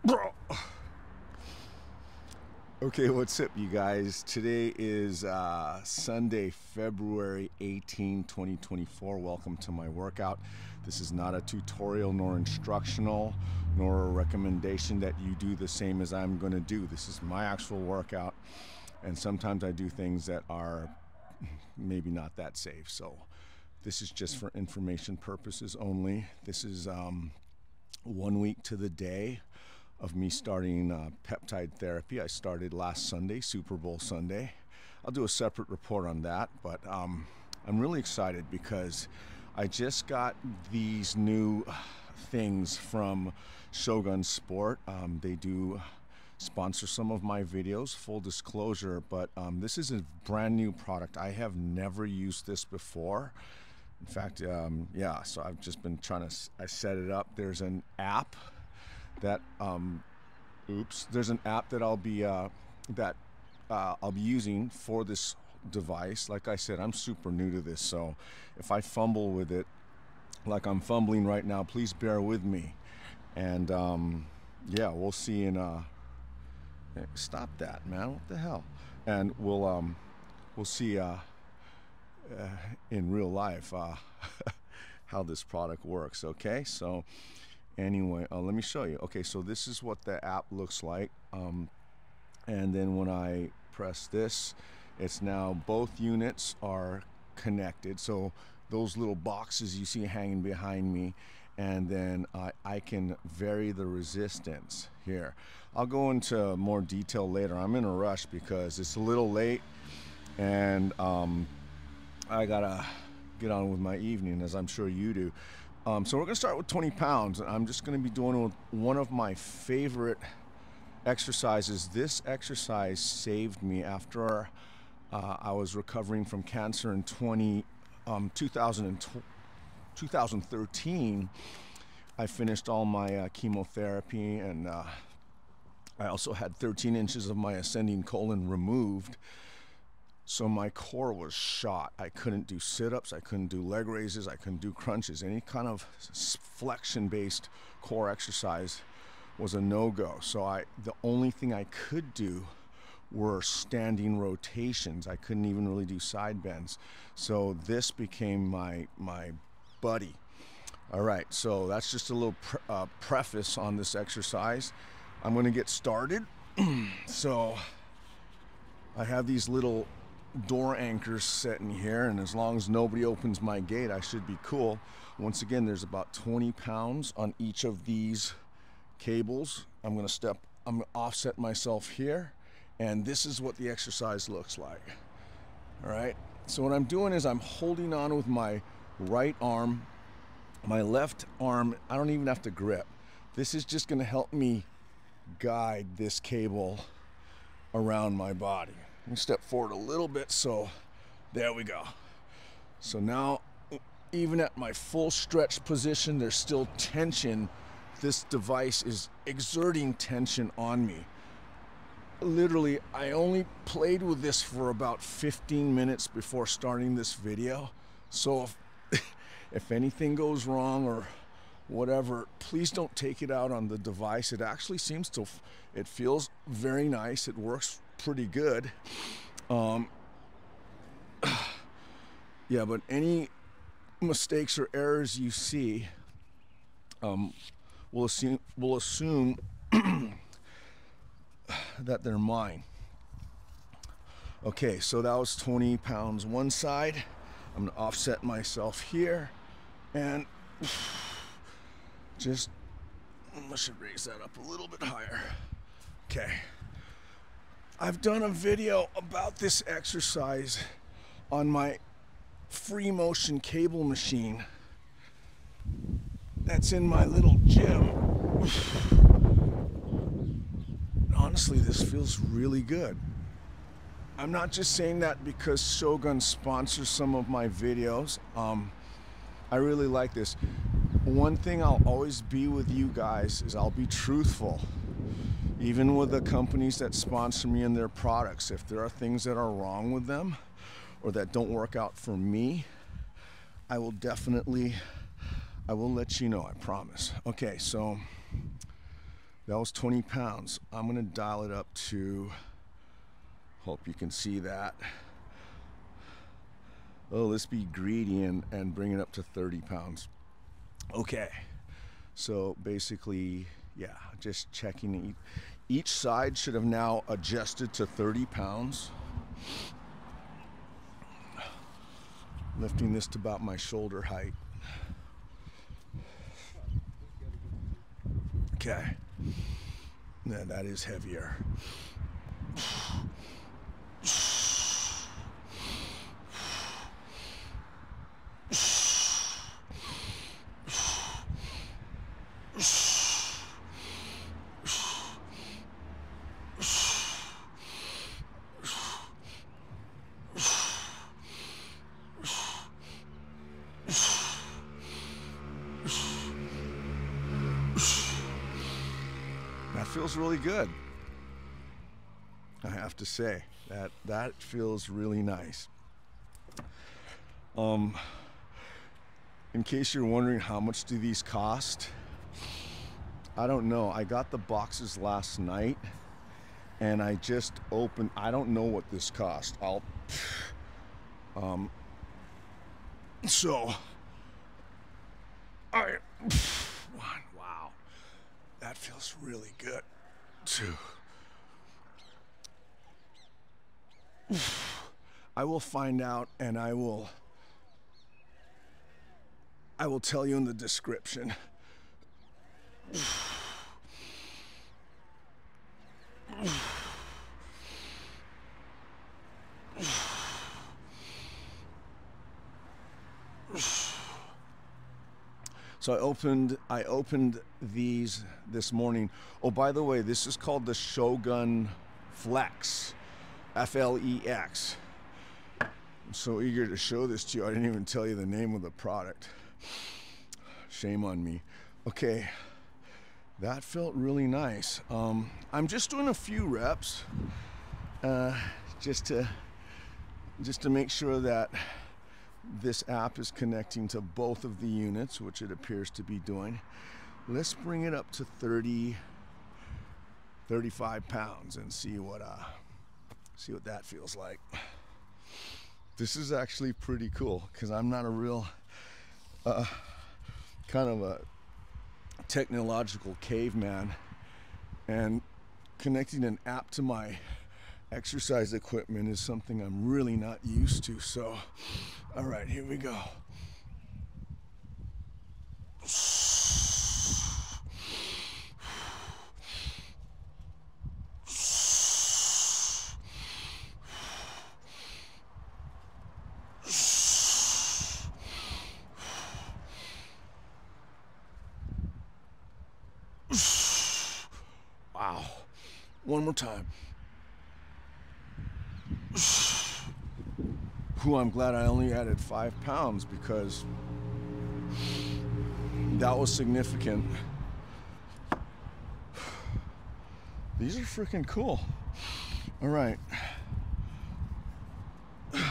Bro. Okay, what's up, you guys? Today is Sunday, February 18, 2024. Welcome to my workout. This is not a tutorial nor instructional nor a recommendation that you do the same as I'm going to do. This is my actual workout, and sometimes I do things that are maybe not that safe. So this is just for information purposes only. This is 1 week to the day of me starting peptide therapy. I started last Sunday, Super Bowl Sunday. I'll do a separate report on that, but I'm really excited because I just got these new things from Shogun Sport. They do sponsor some of my videos, full disclosure, but this is a brand new product. I have never used this before. In fact, yeah, so I've just been I set it up. There's an app that there's an app that I'll be using for this device. Like I said, I'm super new to this, so if I fumble with it like I'm fumbling right now, please bear with me. And yeah, we'll see in stop that, man, what the hell. And we'll see in real life how this product works. Okay, so anyway, let me show you. Okay, so this is what the app looks like, and then when I press this, it's now both units are connected. So those little boxes you see hanging behind me, and then I can vary the resistance here. I'll go into more detail later. I'm in a rush because it's a little late, and I gotta get on with my evening, as I'm sure you do. So we're gonna start with 20 pounds. I'm just gonna be doing one of my favorite exercises. This exercise saved me after I was recovering from cancer in 2013. I finished all my chemotherapy, and I also had 13 inches of my ascending colon removed. So my core was shot. I couldn't do sit-ups, I couldn't do leg raises, I couldn't do crunches. Any kind of flexion-based core exercise was a no-go. So the only thing I could do were standing rotations. I couldn't even really do side bends. So this became my buddy. All right, so that's just a little preface on this exercise. I'm gonna get started. So I have these little door anchors set in here, and as long as nobody opens my gate, I should be cool. Once again, there's about 20 pounds on each of these cables. I'm gonna offset myself here, and this is what the exercise looks like. All right, so what I'm doing is I'm holding on with my right arm. My left arm, I don't even have to grip. This is just gonna help me guide this cable around my body. Let me step forward a little bit, so there we go. So now, even at my full stretch position, there's still tension. This device is exerting tension on me. Literally, I only played with this for about 15 minutes before starting this video. So if anything goes wrong or whatever, please don't take it out on the device. It actually seems to, it feels very nice. It works pretty good. Yeah, but any mistakes or errors you see, we'll assume that they're mine. Okay, so that was 20 pounds one side. I'm gonna offset myself here, and I should raise that up a little bit higher. Okay. I've done a video about this exercise on my free motion cable machine that's in my little gym. Honestly, this feels really good. I'm not just saying that because Shogun sponsors some of my videos. I really like this. One thing I'll always be with you guys is I'll be truthful. Even with the companies that sponsor me and their products, if there are things that are wrong with them or that don't work out for me, I will let you know, I promise. Okay, so That was 20 pounds. I'm gonna dial it up to, hope you can see that. Oh, let's be greedy and bring it up to 30 pounds. Okay, so basically, yeah, just checking. Each side should have now adjusted to 30 pounds. Lifting this to about my shoulder height. Okay, yeah, that is heavier. That feels really good. I have to say that feels really nice. In case you're wondering how much do these cost, I don't know. I got the boxes last night and I just opened. I don't know what this cost. So wow, that feels really good too. I will find out and I will tell you in the description. So I opened these this morning. Oh, by the way, this is called the Shogun Flex, F-L-E-X. I'm so eager to show this to you. I didn't even tell you the name of the product. Shame on me. Okay, that felt really nice. I'm just doing a few reps, just to make sure that this app is connecting to both of the units, which it appears to be doing. Let's bring it up to 35 pounds and see what that feels like. This is actually pretty cool because I'm not a real kind of a technological caveman, and connecting an app to my exercise equipment is something I'm really not used to. So, all right, here we go. Wow. One more time. I'm glad I only added 5 pounds because that was significant. These are freaking cool. All right.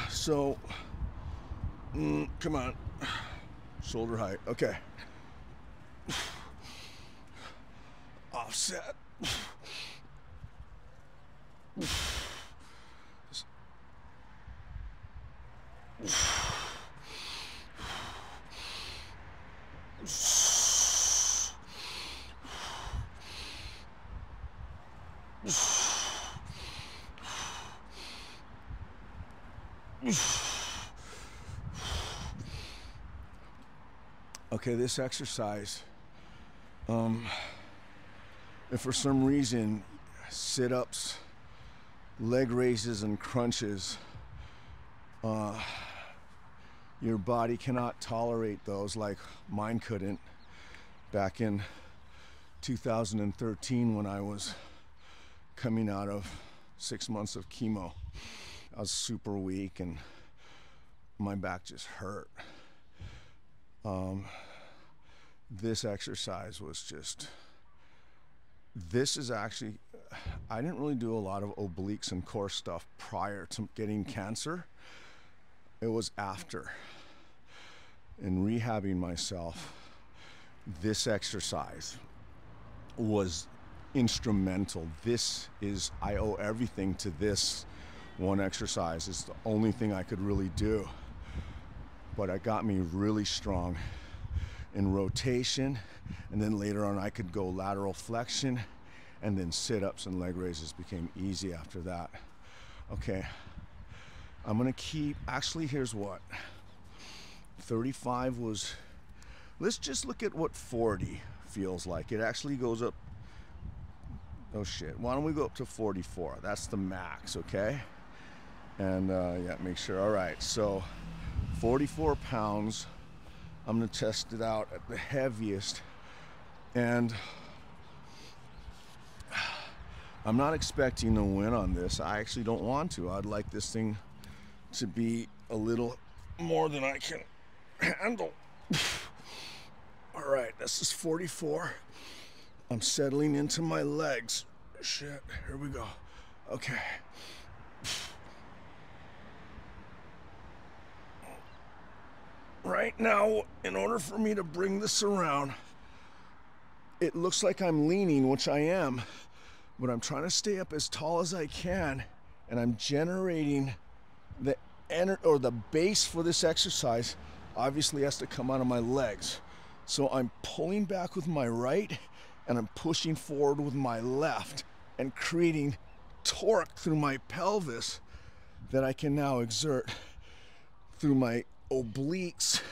So, come on. Shoulder height. Okay. Offset. Okay, this exercise, if for some reason sit-ups, leg raises, and crunches, your body cannot tolerate those like mine couldn't back in 2013 when I was coming out of 6 months of chemo. I was super weak and my back just hurt. This exercise was just, this is actually, I didn't really do a lot of obliques and core stuff prior to getting cancer. It was after. In rehabbing myself, this exercise was instrumental. I owe everything to this one exercise. It's the only thing I could really do. But it got me really strong in rotation, and then later on I could go lateral flexion, and then sit-ups and leg raises became easy after that. Okay, I'm gonna keep, actually here's what, 35 was, let's just look at what 40 feels like. It actually goes up, oh shit, why don't we go up to 44? That's the max, okay? And yeah, make sure, all right, so 44 pounds, I'm gonna test it out at the heaviest, and I'm not expecting to win on this. I actually don't want to. I'd like this thing to be a little more than I can handle. All right, this is 44. I'm settling into my legs. Shit, here we go. Okay. Right now, in order for me to bring this around, it looks like I'm leaning, which I am, but I'm trying to stay up as tall as I can, and I'm generating the base for this exercise obviously has to come out of my legs. So I'm pulling back with my right, and I'm pushing forward with my left, and creating torque through my pelvis that I can now exert through my obliques.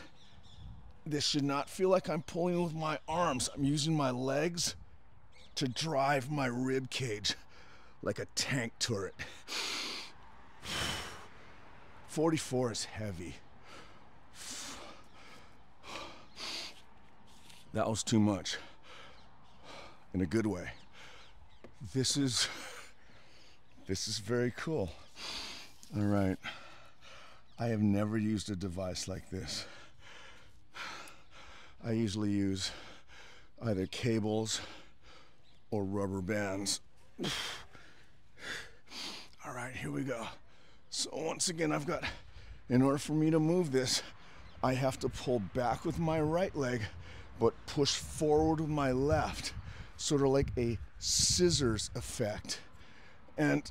This should not feel like I'm pulling with my arms. I'm using my legs to drive my rib cage like a tank turret. 44 is heavy. That was too much, in a good way. This is very cool. All right, I have never used a device like this. I usually use either cables or rubber bands. All right, here we go. So once again, in order for me to move this, I have to pull back with my right leg, but push forward with my left, sort of like a scissors effect. And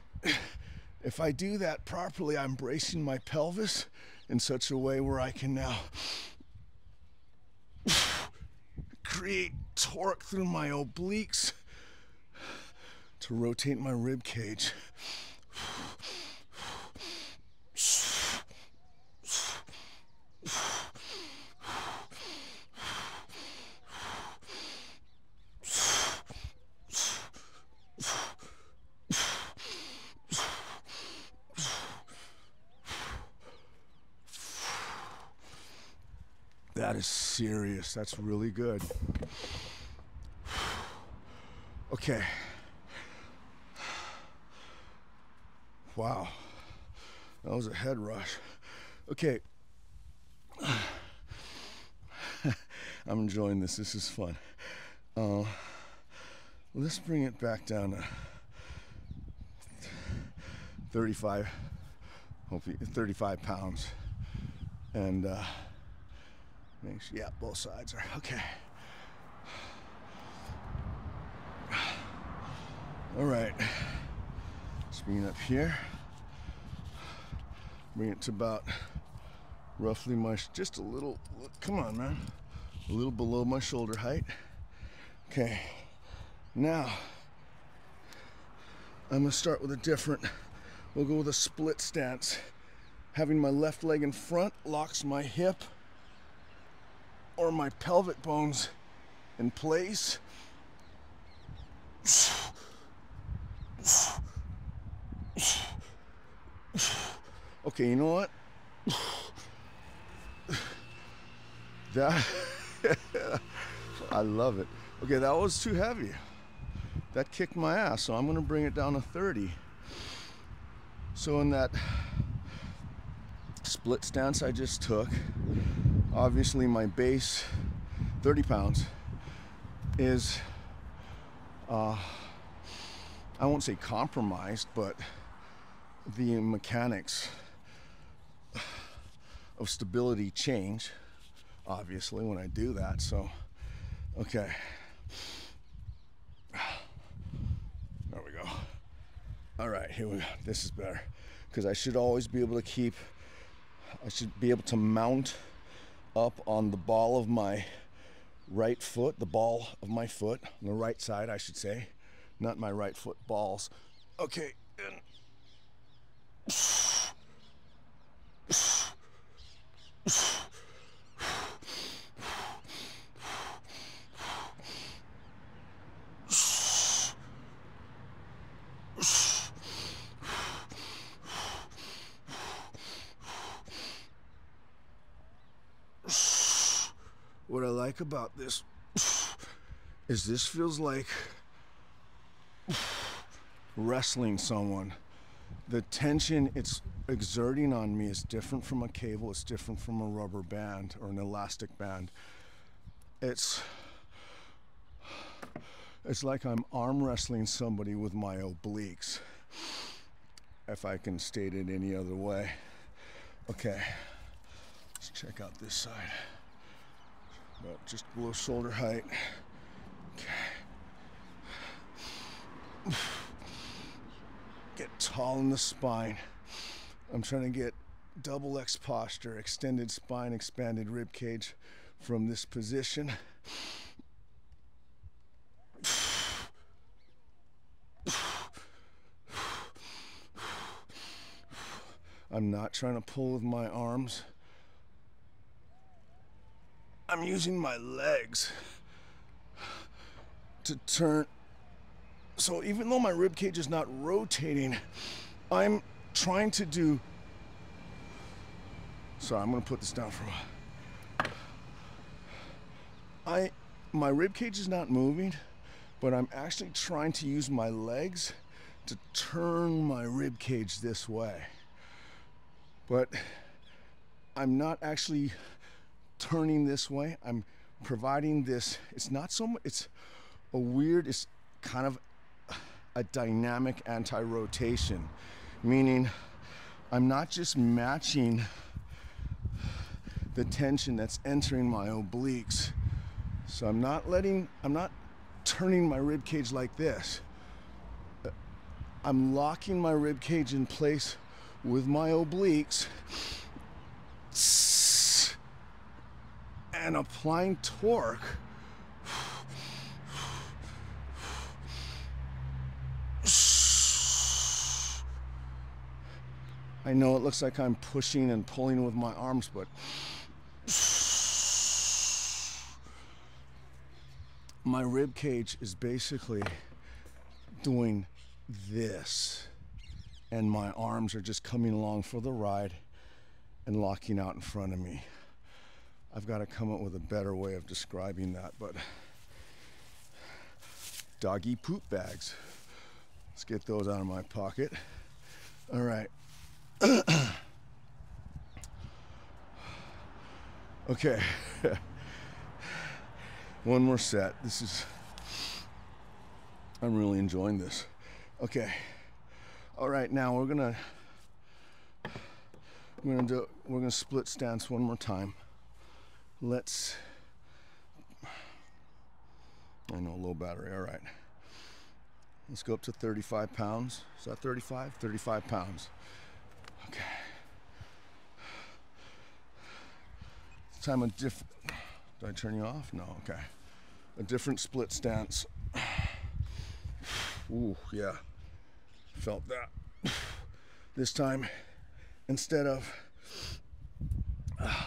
if I do that properly, I'm bracing my pelvis in such a way where I can now create torque through my obliques to rotate my rib cage. That is serious. That's really good. Okay. Wow. That was a head rush. Okay. I'm enjoying this. This is fun. Let's bring it back down to 35, hopefully 35 pounds. And yeah, both sides are okay. All right, let's bring it up here. Bring it to about roughly just a little, come on, man. A little below my shoulder height. Okay, now I'm gonna start with we'll go with a split stance. Having my left leg in front locks my hip or my pelvic bones in place. Okay, you know what? I love it. Okay, that was too heavy. That kicked my ass, so I'm gonna bring it down to 30. So in that split stance I just took, obviously my base, 30 pounds, is, I won't say compromised, but the mechanics of stability change, obviously, when I do that. So, okay. All right, here we go. This is better. Because I should always be able to keep, I should be able to mount up on the ball of my right foot, the ball of my foot, on the right side, I should say. Not my right foot, balls. Okay, and what I like about this is this feels like wrestling someone. The tension it's exerting on me is different from a cable, it's different from a rubber band or an elastic band. It's like I'm arm wrestling somebody with my obliques, if I can state it any other way. Okay, let's check out this side. About just below shoulder height. Okay. Get tall in the spine. I'm trying to get double X posture, extended spine, expanded rib cage from this position. I'm not trying to pull with my arms. I'm using my legs to turn. So even though my rib cage is not rotating, I'm trying to do. Sorry, I'm gonna put this down for a while. My rib cage is not moving, but I'm actually trying to use my legs to turn my rib cage this way. But I'm not actually turning this way. I'm providing this. It's not so much, it's a weird, it's kind of a dynamic anti-rotation, meaning I'm not just matching the tension that's entering my obliques. So I'm not turning my rib cage like this. I'm locking my rib cage in place with my obliques and applying torque. I know it looks like I'm pushing and pulling with my arms, but my rib cage is basically doing this, and my arms are just coming along for the ride and locking out in front of me. I've got to come up with a better way of describing that, but doggy poop bags. Let's get those out of my pocket. All right. Okay. One more set. I'm really enjoying this. Okay. All right, now we're gonna split stance one more time. I know, low battery, all right. Let's go up to 35 pounds. Is that 35? 35 pounds. Okay. This time a different, did I turn you off? No, okay. A different split stance. Ooh, yeah, felt that. This time, instead of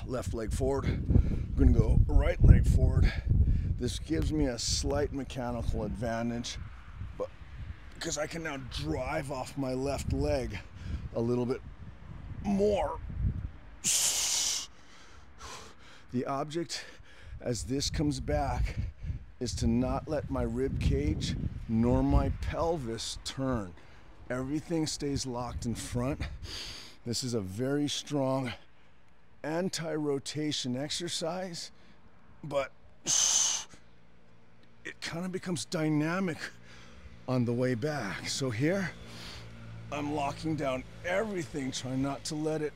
left leg forward, I'm gonna go right leg forward. This gives me a slight mechanical advantage, but because I can now drive off my left leg a little bit more. The object as this comes back is to not let my rib cage nor my pelvis turn. Everything stays locked in front. This is a very strong anti-rotation exercise, but it kind of becomes dynamic on the way back. So here, I'm locking down everything, trying not to let it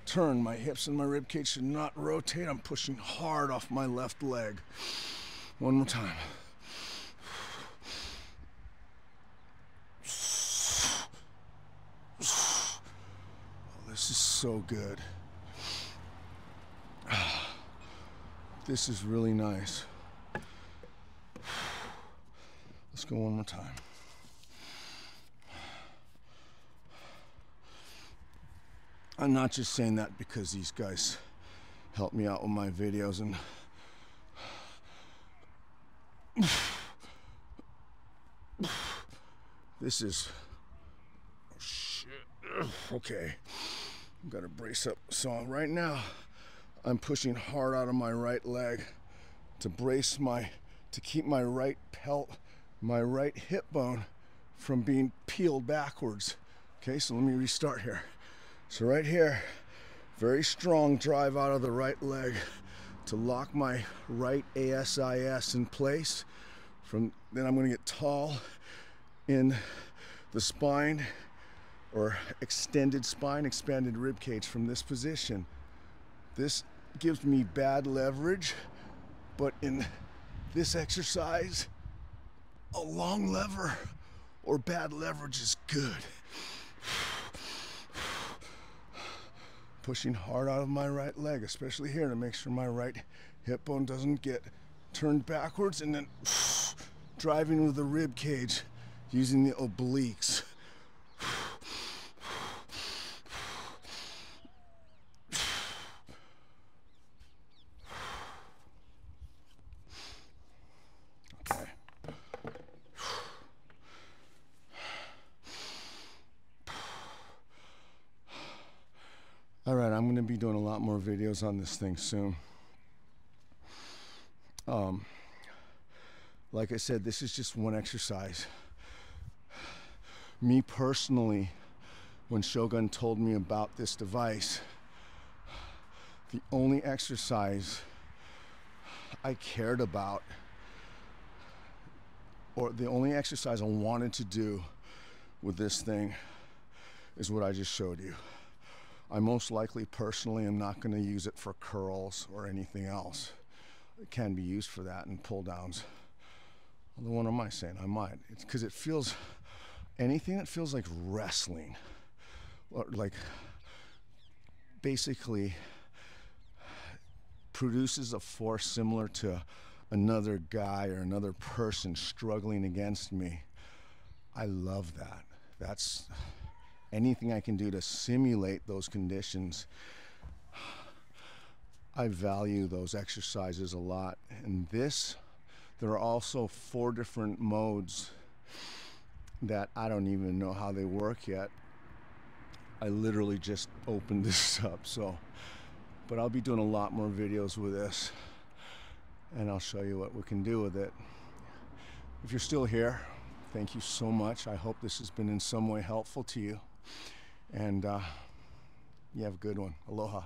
turn. My hips and my rib cage should not rotate. I'm pushing hard off my left leg. One more time. This is so good. This is really nice. Let's go one more time. I'm not just saying that because these guys help me out with my videos and this is, oh shit, okay, I've got to brace up. So right now I'm pushing hard out of my right leg to brace to keep my right my right hip bone from being peeled backwards. Okay, so let me restart here. So right here, very strong drive out of the right leg to lock my right ASIS in place. Then I'm going to get tall in the spine, or extended spine, expanded rib cage from this position. This gives me bad leverage, but in this exercise, a long lever or bad leverage is good. Pushing hard out of my right leg, especially here, to make sure my right hip bone doesn't get turned backwards, and then driving with the rib cage using the obliques. Okay. All right, I'm going to be doing a lot more videos on this thing soon. Like I said, this is just one exercise. Me personally, when Shogun told me about this device, the only exercise I cared about, or the only exercise I wanted to do with this thing, is what I just showed you. I most likely personally am not going to use it for curls or anything else. It can be used for that and pull downs. Although, what am I saying? I might. It's because it feels, anything that feels like wrestling, or like basically produces a force similar to another guy or another person struggling against me. I love that. That's anything I can do to simulate those conditions. I value those exercises a lot. And there are also 4 different modes that I don't even know how they work yet. I literally just opened this up, but I'll be doing a lot more videos with this, and I'll show you what we can do with it. If you're still here, thank you so much. I hope this has been in some way helpful to you, and you have a good one. Aloha.